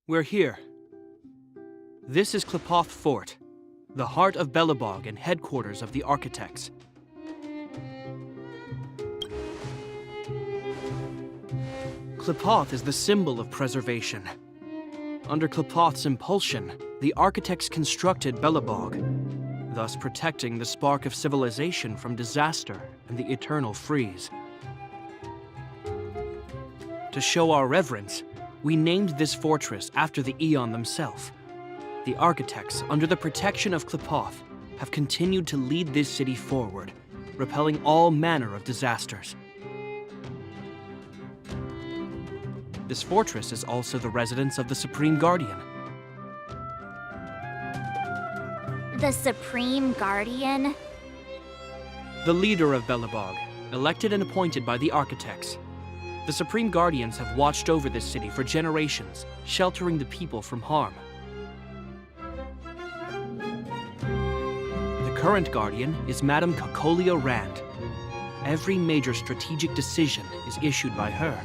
We're here. This is Qlipoth Fort, the heart of Belobog and headquarters of the architects. Qlipoth is the symbol of preservation. Under Qlipoth's impulsion, the architects constructed Belobog, thus protecting the spark of civilization from disaster and the eternal freeze. To show our reverence, we named this fortress after the Aeon themselves. The architects, under the protection of Qlipoth, have continued to lead this city forward, repelling all manner of disasters. This fortress is also the residence of the Supreme Guardian. The Supreme Guardian? The leader of Belobog, elected and appointed by the architects. The Supreme Guardians have watched over this city for generations, sheltering the people from harm. The current Guardian is Madame Cocolia Rand. Every major strategic decision is issued by her.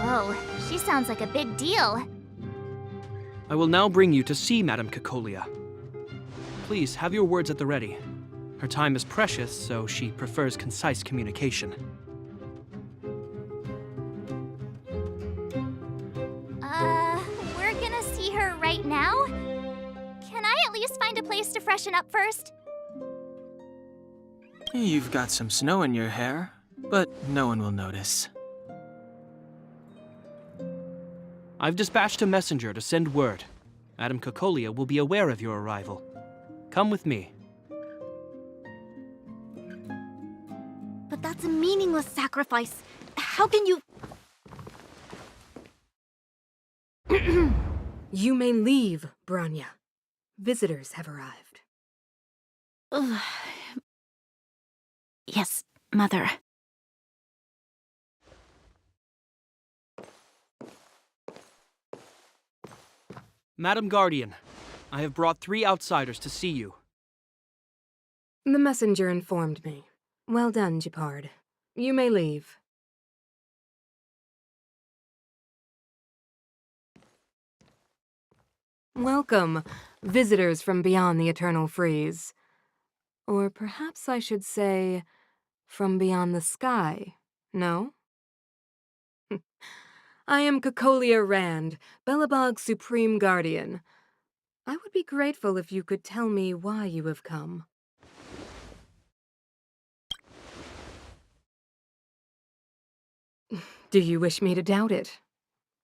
Whoa, she sounds like a big deal. I will now bring you to see Madame Cocolia. Please have your words at the ready. Her time is precious, so she prefers concise communication. We're gonna see her right now? Can I at least find a place to freshen up first? You've got some snow in your hair, but no one will notice. I've dispatched a messenger to send word. Madame Cocolia will be aware of your arrival. Come with me. But that's a meaningless sacrifice. How can you... You may leave, Branya. Visitors have arrived. Yes, Mother. Madame Guardian, I have brought 3 outsiders to see you. The messenger informed me. Well done, Gepard. You may leave. Welcome, visitors from beyond the eternal freeze. Or perhaps I should say, from beyond the sky, no? I am Cocolia Rand, Belobog's Supreme Guardian. I would be grateful if you could tell me why you have come. Do you wish me to doubt it?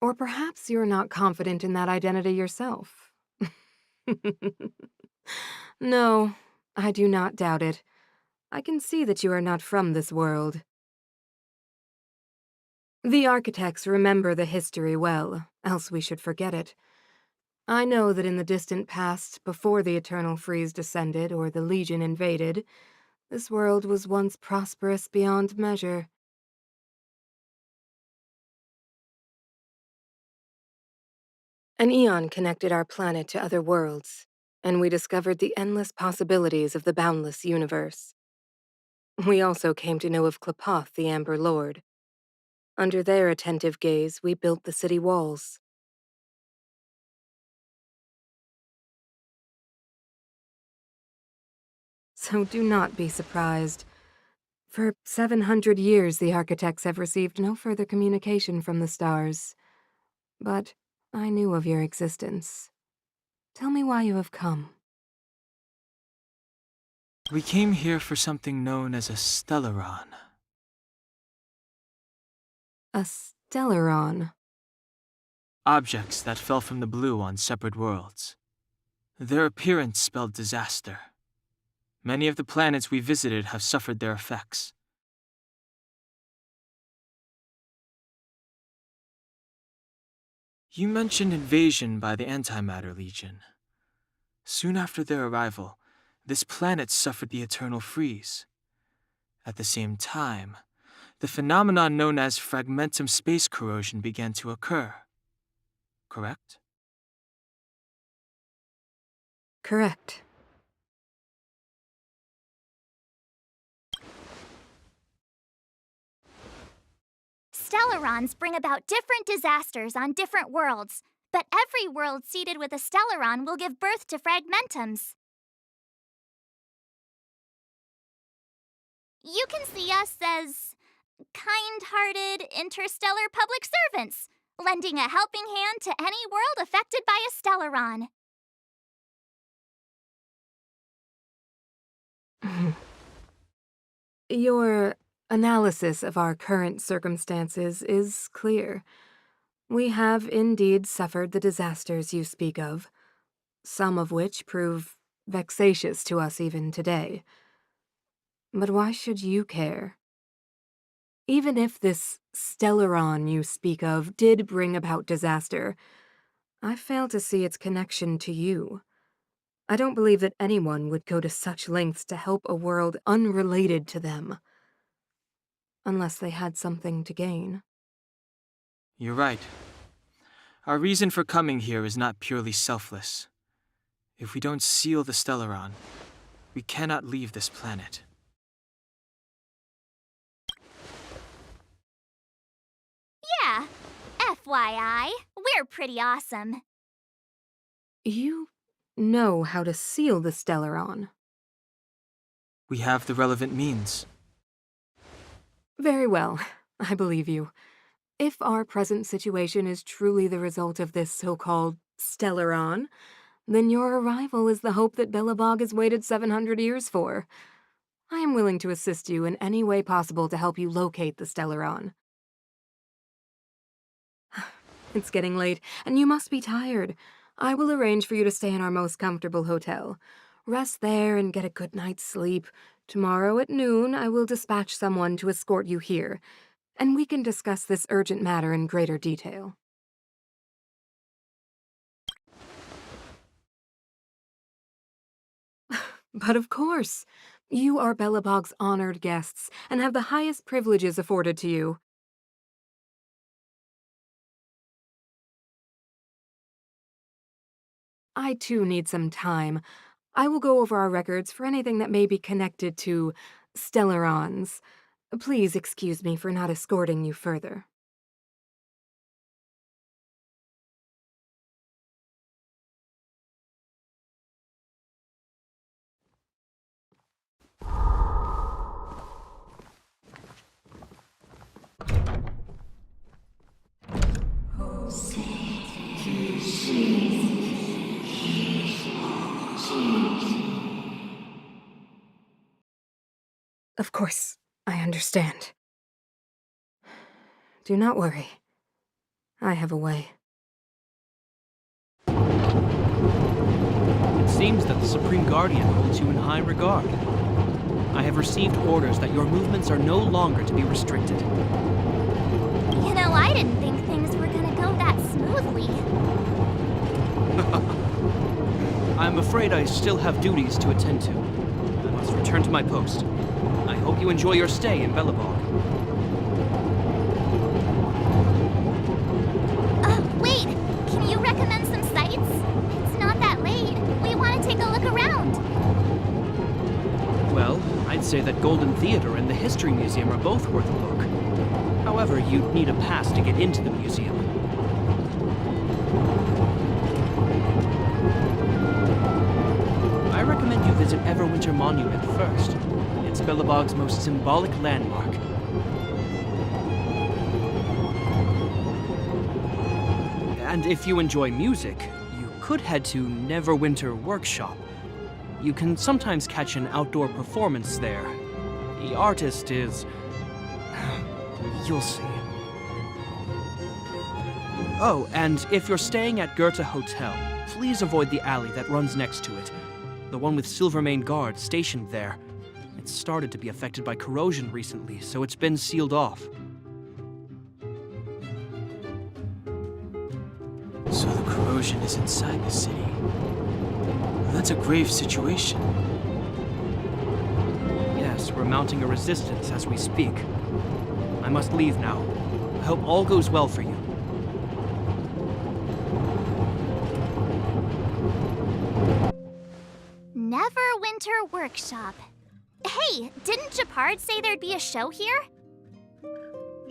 Or perhaps you're not confident in that identity yourself? No, I do not doubt it. I can see that you are not from this world. The architects remember the history well, else we should forget it. I know that in the distant past, before the Eternal Freeze descended or the Legion invaded, this world was once prosperous beyond measure. An eon connected our planet to other worlds, and we discovered the endless possibilities of the boundless universe. We also came to know of Qlipoth, the Amber Lord. Under their attentive gaze, we built the city walls. So do not be surprised. For 700 years, the architects have received no further communication from the stars. But I knew of your existence. Tell me why you have come. We came here for something known as a stellaron. A stellaron. Objects that fell from the blue on separate worlds. Their appearance spelled disaster. Many of the planets we visited have suffered their effects. You mentioned invasion by the Antimatter Legion. Soon after their arrival, this planet suffered the Eternal Freeze. At the same time, the phenomenon known as fragmentum space corrosion began to occur. Correct? Correct. stellarons bring about different disasters on different worlds, but every world seeded with a stellaron will give birth to fragmentums. You can see us as kind-hearted interstellar public servants, lending a helping hand to any world affected by a stellaron. Your analysis of our current circumstances is clear. We have indeed suffered the disasters you speak of, some of which prove vexatious to us even today. But why should you care? Even if this stellaron you speak of did bring about disaster, I fail to see its connection to you. I don't believe that anyone would go to such lengths to help a world unrelated to them, unless they had something to gain. You're right. Our reason for coming here is not purely selfless. If we don't seal the stellaron, we cannot leave this planet. Yeah, FYI, we're pretty awesome. You know how to seal the stellaron. We have the relevant means. Very well, I believe you. If our present situation is truly the result of this so-called stellaron, then your arrival is the hope that Belobog has waited 700 years for. I am willing to assist you in any way possible to help you locate the stellaron. It's getting late, and you must be tired. I will arrange for you to stay in our most comfortable hotel. Rest there and get a good night's sleep. Tomorrow at noon, I will dispatch someone to escort you here, and we can discuss this urgent matter in greater detail. But of course, you are Belobog's honored guests and have the highest privileges afforded to you. I too need some time. I will go over our records for anything that may be connected to stellarons. Please excuse me for not escorting you further. Of course, I understand. Do not worry. I have a way. It seems that the Supreme Guardian holds you in high regard. I have received orders that your movements are no longer to be restricted. You know, I didn't think things were gonna go that smoothly. I'm afraid I still have duties to attend to. I must return to my post. I hope you enjoy your stay in Belobog. Wait! Can you recommend some sites? It's not that late. We want to take a look around. Well, I'd say that Golden Theater and the History Museum are both worth a look. However, you'd need a pass to get into the museum. I recommend you visit Everwinter Monument first. It's Belobog's most symbolic landmark. And if you enjoy music, you could head to Neverwinter Workshop. You can sometimes catch an outdoor performance there. The artist is... you'll see. Oh, and if you're staying at Goethe Hotel, please avoid the alley that runs next to it. The one with Silvermane guards stationed there. It's started to be affected by corrosion recently, so it's been sealed off. So the corrosion is inside the city. Well, that's a grave situation. Yes, we're mounting a resistance as we speak. I must leave now. I hope all goes well for you. Neverwinter Workshop. Hey, didn't Japard say there'd be a show here?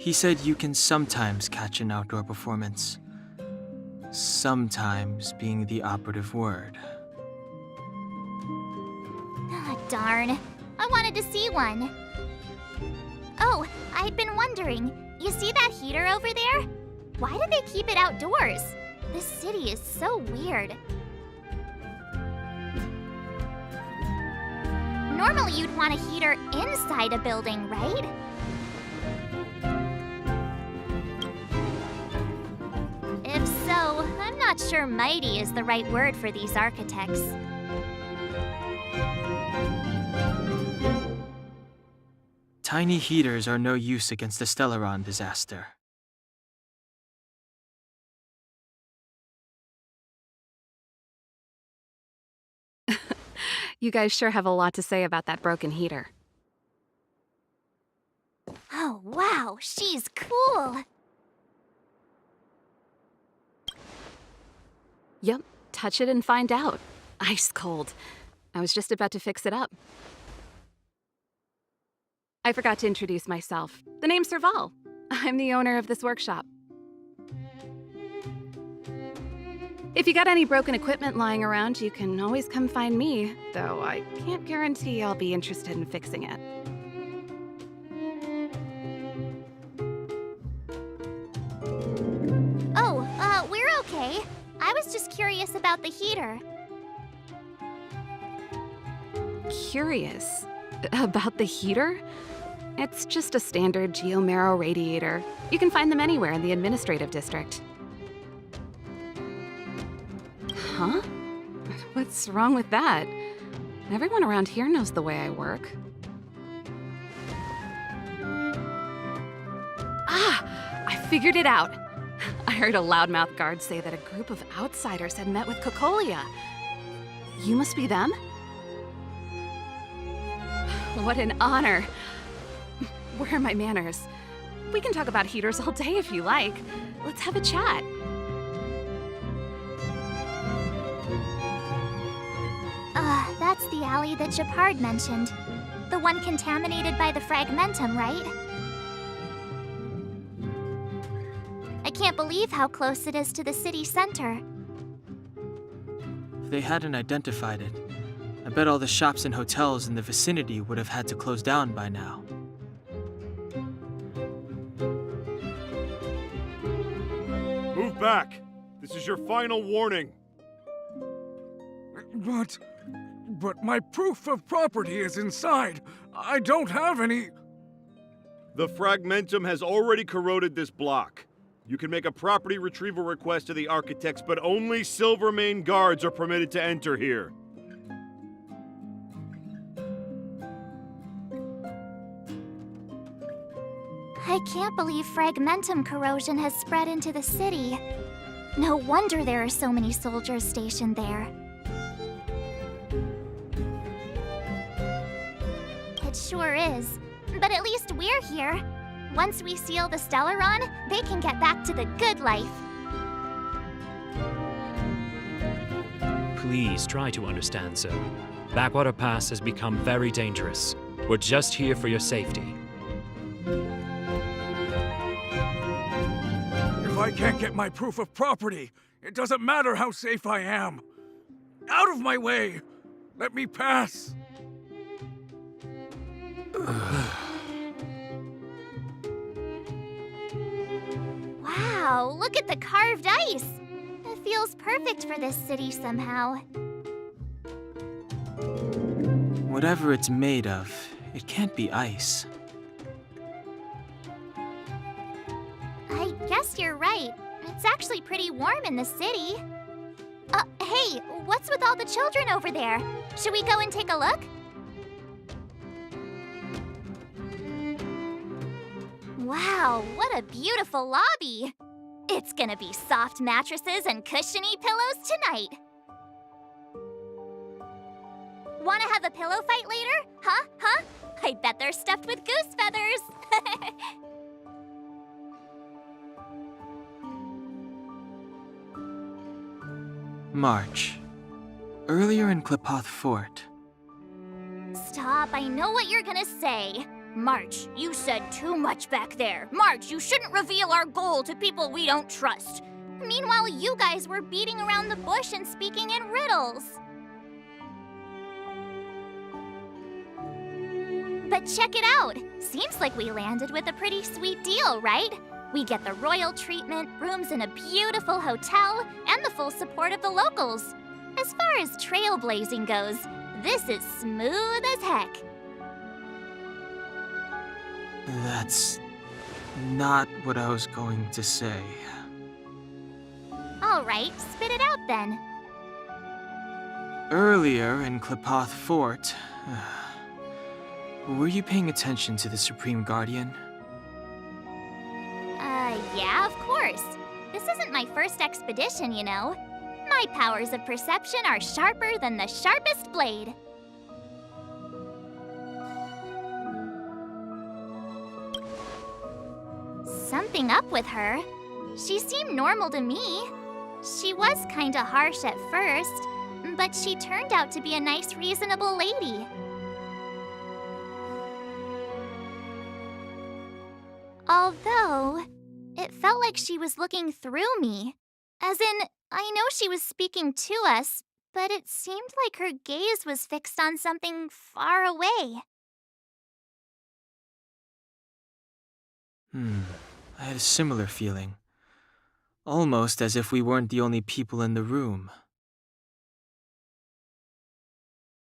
He said you can sometimes catch an outdoor performance. Sometimes being the operative word. Ah, darn. I wanted to see one. Oh, I'd been wondering. You see that heater over there? Why do they keep it outdoors? This city is so weird. Normally you'd want a heater inside a building, right? If so, I'm not sure mighty is the right word for these architects. Tiny heaters are no use against the Stellaron disaster. You guys sure have a lot to say about that broken heater. Oh, wow, she's cool. Yep, touch it and find out. Ice cold. I was just about to fix it up. I forgot to introduce myself. The name's Serval. I'm the owner of this workshop. If you got any broken equipment lying around, you can always come find me, though I can't guarantee I'll be interested in fixing it. Oh, we're okay. I was just curious about the heater. Curious? About the heater? It's just a standard geomarrow radiator. You can find them anywhere in the administrative district. Huh? What's wrong with that? Everyone around here knows the way I work. Ah! I figured it out! I heard a loudmouth guard say that a group of outsiders had met with Cocolia. You must be them? What an honor. Where are my manners? We can talk about heaters all day if you like. Let's have a chat. That's the alley that Japard mentioned. The one contaminated by the fragmentum, right? I can't believe how close it is to the city center. If they hadn't identified it, I bet all the shops and hotels in the vicinity would have had to close down by now. Move back! This is your final warning! But my proof of property is inside. I don't have any... The fragmentum has already corroded this block. You can make a property retrieval request to the architects, but only Silvermane guards are permitted to enter here. I can't believe fragmentum corrosion has spread into the city. No wonder there are so many soldiers stationed there. It sure is. But at least we're here. Once we seal the Stellaron, they can get back to the good life. Please try to understand, sir. Backwater Pass has become very dangerous. We're just here for your safety. If I can't get my proof of property, it doesn't matter how safe I am. Out of my way! Let me pass! Wow, look at the carved ice! It feels perfect for this city somehow. Whatever it's made of, it can't be ice. I guess you're right. It's actually pretty warm in the city. Hey, what's with all the children over there? Should we go and take a look? Wow, what a beautiful lobby! It's gonna be soft mattresses and cushiony pillows tonight. Wanna have a pillow fight later? Huh? I bet they're stuffed with goose feathers. March. Earlier in Clopoth Fort. Stop, I know what you're gonna say. March, you said too much back there. March, you shouldn't reveal our goal to people we don't trust. Meanwhile, you guys were beating around the bush and speaking in riddles. But check it out. Seems like we landed with a pretty sweet deal, right? We get the royal treatment, rooms in a beautiful hotel, and the full support of the locals. As far as trailblazing goes, this is smooth as heck. That's not what I was going to say. All right, spit it out then. Earlier in Clopoth Fort, were you paying attention to the Supreme Guardian? Yeah, of course. This isn't my first expedition, you know. My powers of perception are sharper than the sharpest blade. Something up with her. She seemed normal to me. She was kinda harsh at first, but she turned out to be a nice, reasonable lady. Although, it felt like she was looking through me. As in, I know she was speaking to us, but it seemed like her gaze was fixed on something far away. I had a similar feeling. Almost as if we weren't the only people in the room.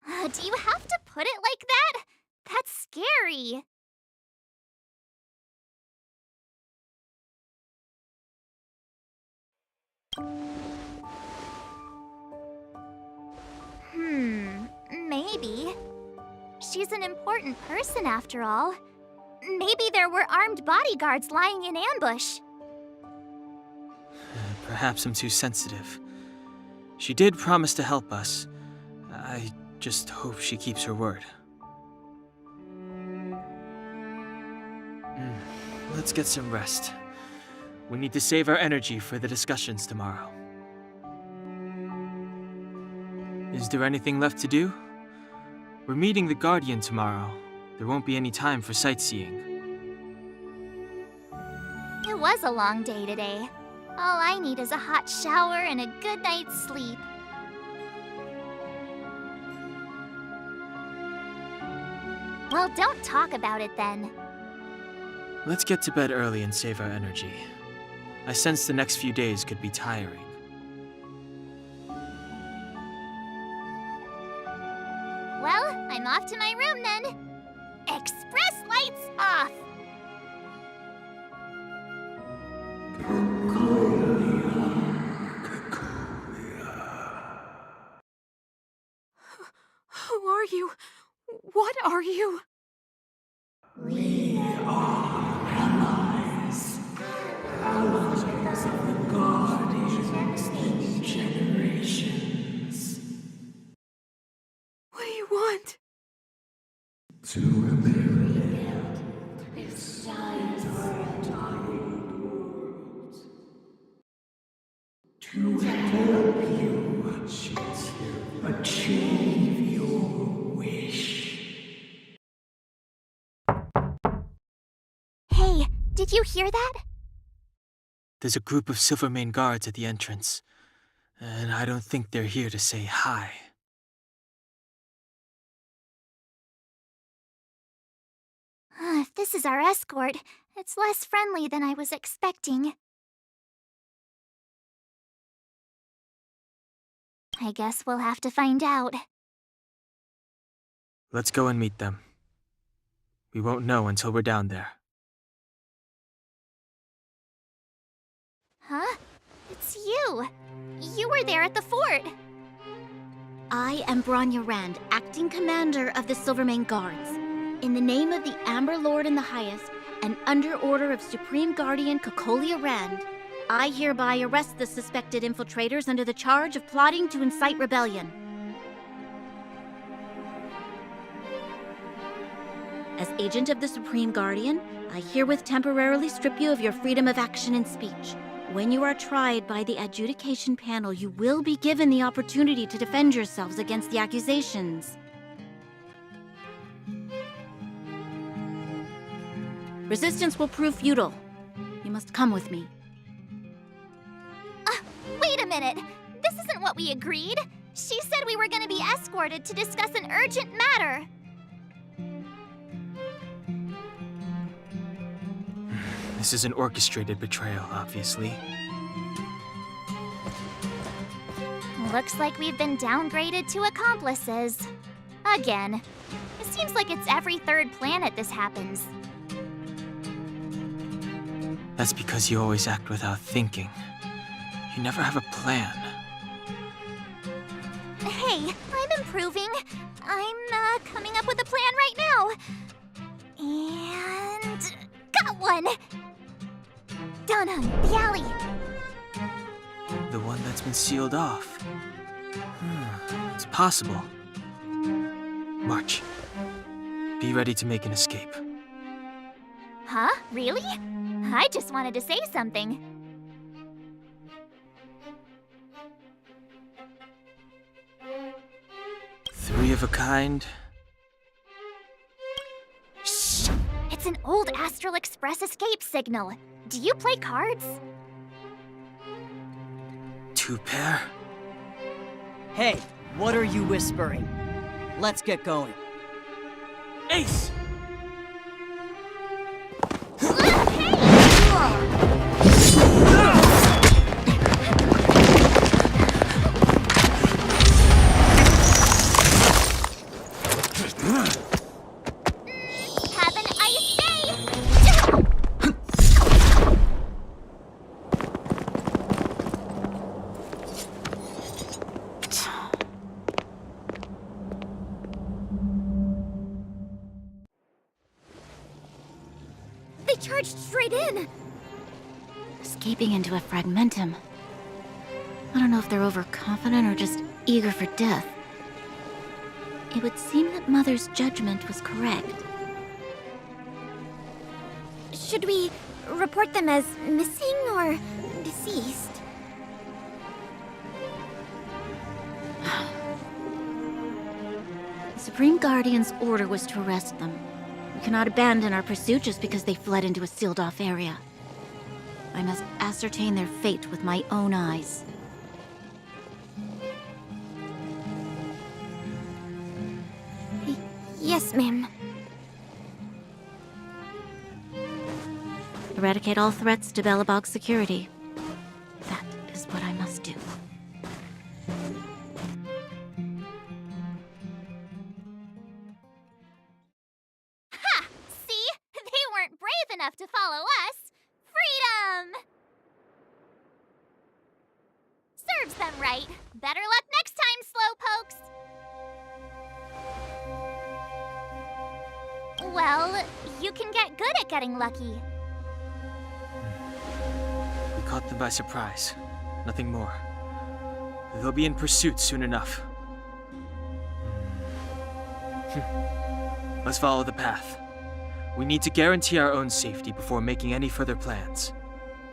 Do you have to put it like that? That's scary. Maybe. She's an important person after all. Maybe there were armed bodyguards lying in ambush. Perhaps I'm too sensitive. She did promise to help us. I just hope she keeps her word. Let's get some rest. We need to save our energy for the discussions tomorrow. Is there anything left to do? We're meeting the Guardian tomorrow. There won't be any time for sightseeing. It was a long day today. All I need is a hot shower and a good night's sleep. Well, don't talk about it then. Let's get to bed early and save our energy. I sense the next few days could be tiring. Well, I'm off to my room then. Express lights off! Who are you? What are you? We are allies. Allies of the Guardians in generations. What do you want? To rebuild this entire world. To help you achieve your wish. Hey, did you hear that? There's a group of Silvermane guards at the entrance, and I don't think they're here to say hi. If this is our escort, it's less friendly than I was expecting. I guess we'll have to find out. Let's go and meet them. We won't know until we're down there. Huh? It's you. You were there at the fort. I am Bronya Rand, acting commander of the Silvermane Guards. In the name of the Amber Lord in the Highest, and under order of Supreme Guardian Cocolia Rand, I hereby arrest the suspected infiltrators under the charge of plotting to incite rebellion. As agent of the Supreme Guardian, I herewith temporarily strip you of your freedom of action and speech. When you are tried by the adjudication panel, you will be given the opportunity to defend yourselves against the accusations. Resistance will prove futile. You must come with me. Wait a minute. This isn't what we agreed. She said we were going to be escorted to discuss an urgent matter. This is an orchestrated betrayal, obviously. Looks like we've been downgraded to accomplices. Again. It seems like it's every third planet this happens. That's because you always act without thinking. You never have a plan. Hey, I'm improving. I'm coming up with a plan right now. And got one! Down on the alley. The one that's been sealed off. It's possible. March. Be ready to make an escape. Huh? Really? I just wanted to say something. 3 of a kind. Shh! It's an old Astral Express escape signal. Do you play cards? 2 pair. Hey, what are you whispering? Let's get going. Ace! Have an ice day! They charged straight in! Escaping into a fragmentum. I don't know if they're overconfident or just eager for death. It would seem that Mother's judgment was correct. Should we report them as missing or deceased? The Supreme Guardian's order was to arrest them. We cannot abandon our pursuit just because they fled into a sealed-off area. I must ascertain their fate with my own eyes. Yes, ma'am. Eradicate all threats to Belobog's security. That is what I must do. Ha! See? They weren't brave enough to follow us. Freedom! Serves them right. Better luck next time, slowpokes. Well, you can get good at getting lucky. We caught them by surprise. Nothing more. They'll be in pursuit soon enough. Let's follow the path. We need to guarantee our own safety before making any further plans.